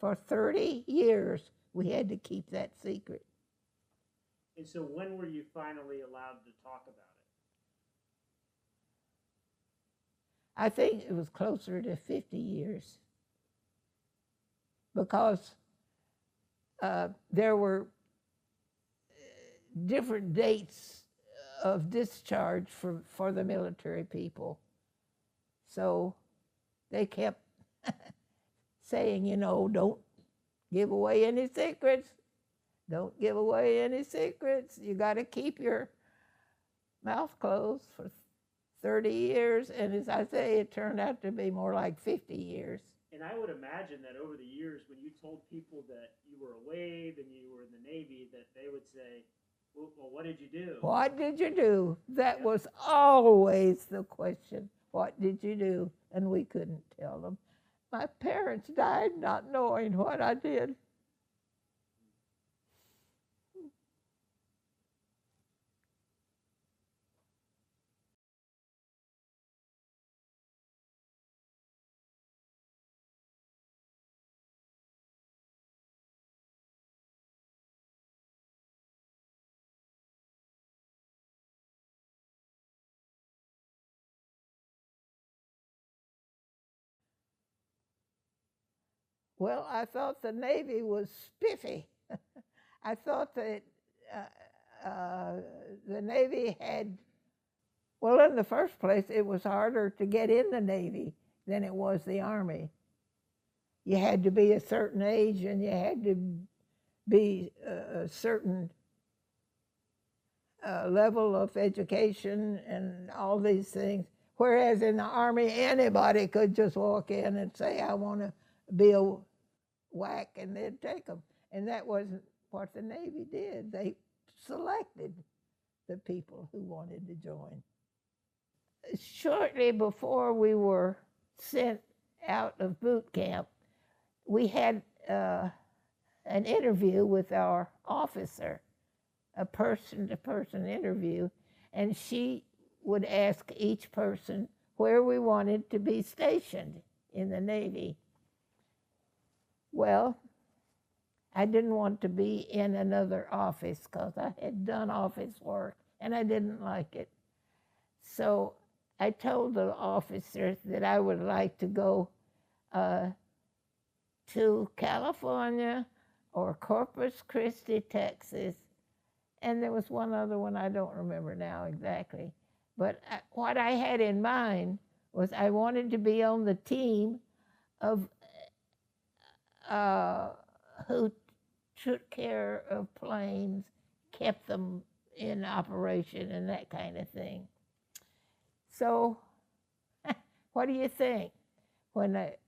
For 30 years, we had to keep that secret. And so when were you finally allowed to talk about it? I think it was closer to 50 years because there were different dates of discharge for the military people. So they kept saying, you know, don't give away any secrets. Don't give away any secrets. You got to keep your mouth closed for 30 years. And as I say, it turned out to be more like 50 years. And I would imagine that over the years, when you told people that you were a WAIB and you were in the Navy, that they would say, well, what did you do? What did you do? That was always the question. What did you do? And we couldn't tell them. My parents died not knowing what I did. Well, I thought the Navy was spiffy. I thought that the Navy had, well, in the first place, it was harder to get in the Navy than it was the Army. You had to be a certain age and you had to be a certain level of education and all these things. Whereas in the Army, anybody could just walk in and say, I want to be a WAC, and they'd take them. And that wasn't what the Navy did. They selected the people who wanted to join. Shortly before we were sent out of boot camp, we had an interview with our officer, a person-to-person interview, and she would ask each person where we wanted to be stationed in the Navy. Well, I didn't want to be in another office because I had done office work and I didn't like it. So I told the officers that I would like to go to California or Corpus Christi, Texas, and there was one other one I don't remember now exactly. But what I had in mind was I wanted to be on the team of who took care of planes, kept them in operation and that kind of thing. So what do you think? When it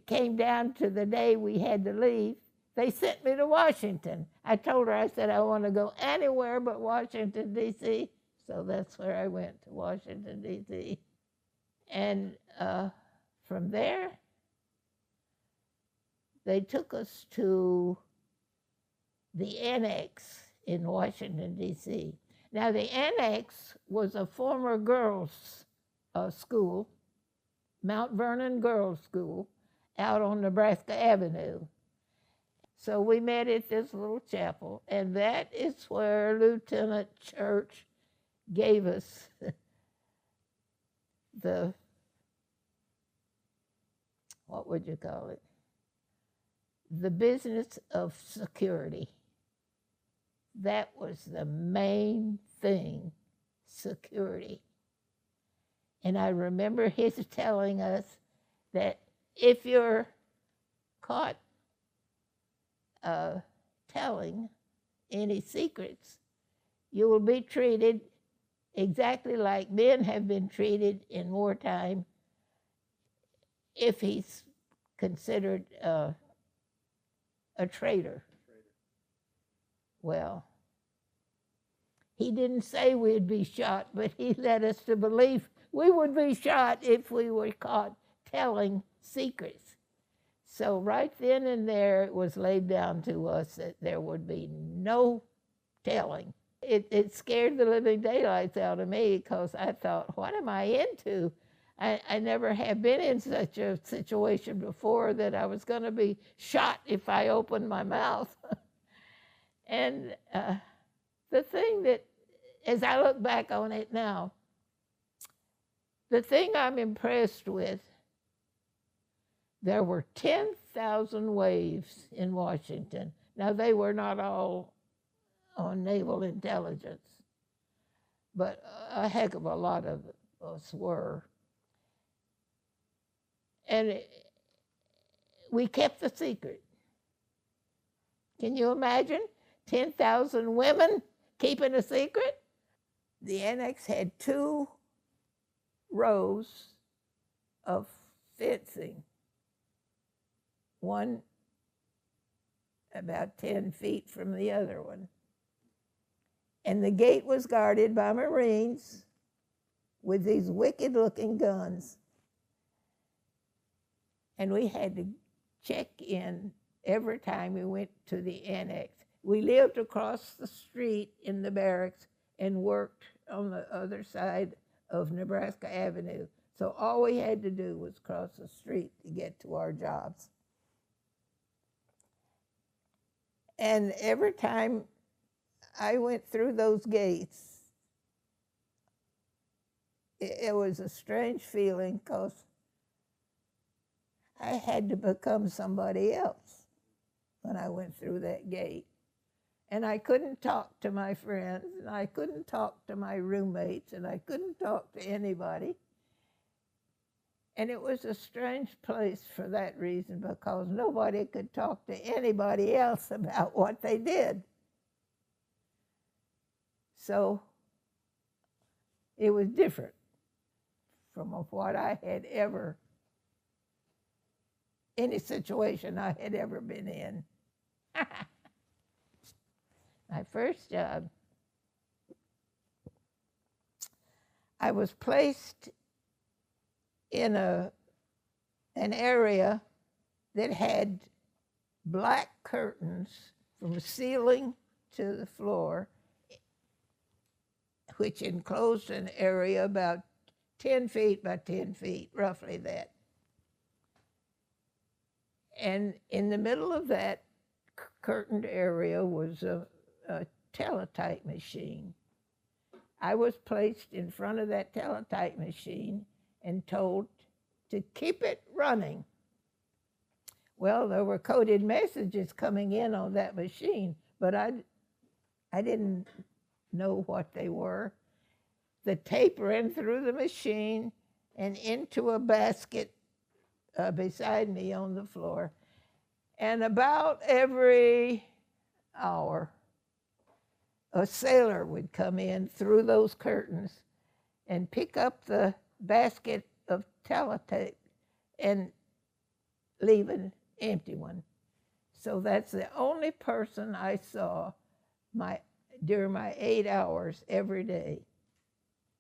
came down to the day we had to leave, they sent me to Washington. I told her, I said, I want to go anywhere but Washington, D.C. So that's where I went, to Washington, D.C. And from there, they took us to the Annex in Washington, D.C. Now, the Annex was a former girls' school, Mount Vernon Girls' School, out on Nebraska Avenue. So we met at this little chapel, and that is where Lieutenant Church gave us the, what would you call it? The business of security. That was the main thing, security. And I remember his telling us that if you're caught telling any secrets, you will be treated exactly like men have been treated in wartime if he's considered a traitor. Well, he didn't say we'd be shot, but he led us to believe we would be shot if we were caught telling secrets. So right then and there, it was laid down to us that there would be no telling. It scared the living daylights out of me because I thought, what am I into? I never have been in such a situation before that I was going to be shot if I opened my mouth. And the thing that, as I look back on it now, the thing I'm impressed with, there were 10,000 waves in Washington. Now, they were not all on naval intelligence, but a heck of a lot of us were. And we kept the secret. Can you imagine 10,000 women keeping a secret? The annex had 2 rows of fencing, one about 10 feet from the other one. And the gate was guarded by Marines with these wicked-looking guns. And we had to check in every time we went to the annex. We lived across the street in the barracks and worked on the other side of Nebraska Avenue. So all we had to do was cross the street to get to our jobs. And every time I went through those gates, it was a strange feeling because I had to become somebody else when I went through that gate. And I couldn't talk to my friends, and I couldn't talk to my roommates, and I couldn't talk to anybody. And it was a strange place for that reason, because nobody could talk to anybody else about what they did. So it was different from what I had ever, any situation I had ever been in. My first job, I was placed in an area that had black curtains from the ceiling to the floor, which enclosed an area about 10 feet by 10 feet, roughly that. And in the middle of that curtained area was a teletype machine. I was placed in front of that teletype machine and told to keep it running. Well, there were coded messages coming in on that machine, but I didn't know what they were. The tape ran through the machine and into a basket beside me on the floor. And about every hour, a sailor would come in through those curtains and pick up the basket of teletype and leave an empty one. So that's the only person I saw during my 8 hours every day,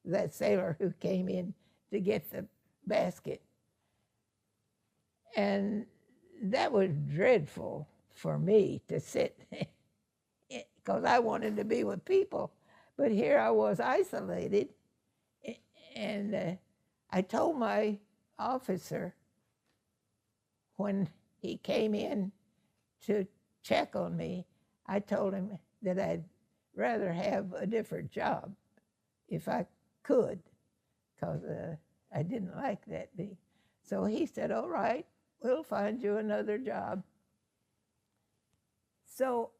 that sailor who came in to get the basket. And that was dreadful for me to sit, because I wanted to be with people. But here I was isolated, and I told my officer when he came in to check on me, I told him that I'd rather have a different job if I could, because I didn't like that being. So he said, all right, we'll find you another job. So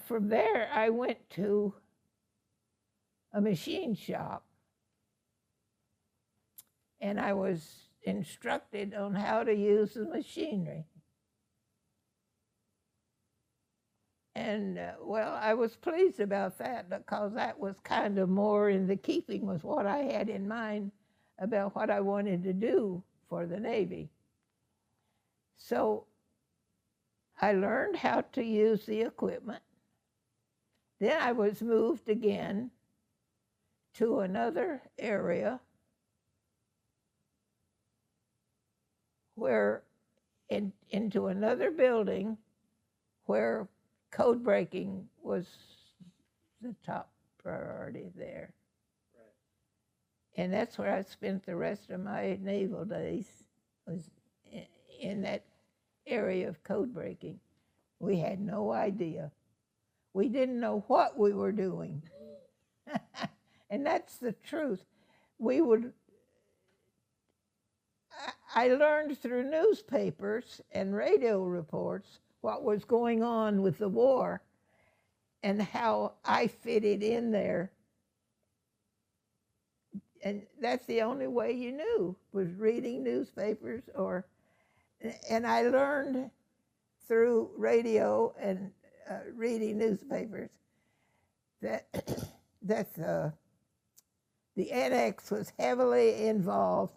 from there, I went to a machine shop, and I was instructed on how to use the machinery. And well, I was pleased about that, because that was kind of more in the keeping with what I had in mind about what I wanted to do for the Navy. So I learned how to use the equipment. Then I was moved again to another area where, into another building where code breaking was the top priority there. And that's where I spent the rest of my naval days, was in that area of code breaking. We had no idea. We didn't know what we were doing. And that's the truth. I learned through newspapers and radio reports what was going on with the war and how I fitted in there. And that's the only way you knew, was reading newspapers and I learned through radio and reading newspapers that the annex was heavily involved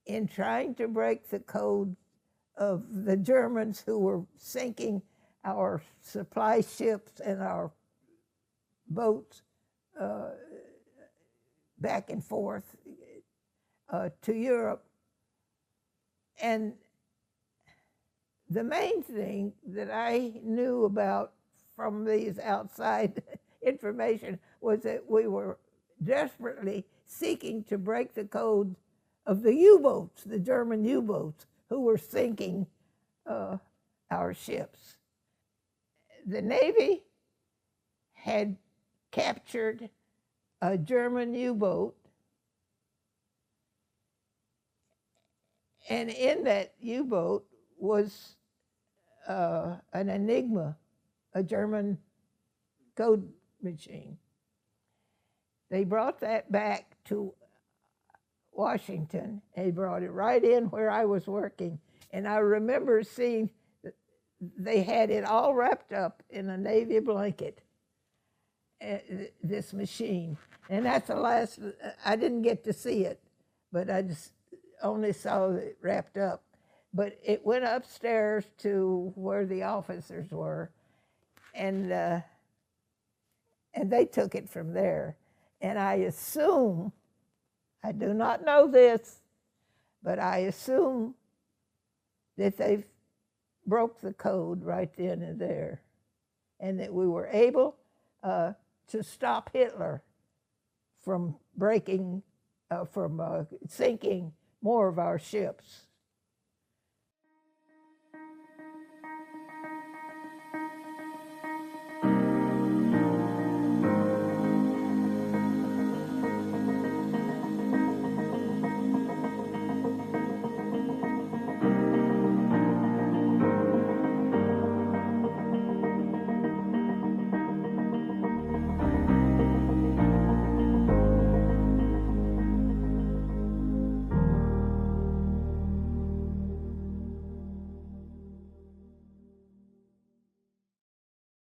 in trying to break the code of the Germans who were sinking our supply ships and our boats back and forth to Europe. And the main thing that I knew about from these outside information was that we were desperately seeking to break the code of the U-boats, the German U-boats, who were sinking our ships. The Navy had captured a German U-boat, and in that U-boat was an Enigma, a German code machine. They brought that back to Washington. They brought it right in where I was working. And I remember seeing they had it all wrapped up in a Navy blanket, this machine. And that's the last, I didn't get to see it, but I just only saw it wrapped up. But it went upstairs to where the officers were, and they took it from there. And I assume, I do not know this, but I assume that they broke the code right then and there, and that we were able to stop Hitler from sinking more of our ships.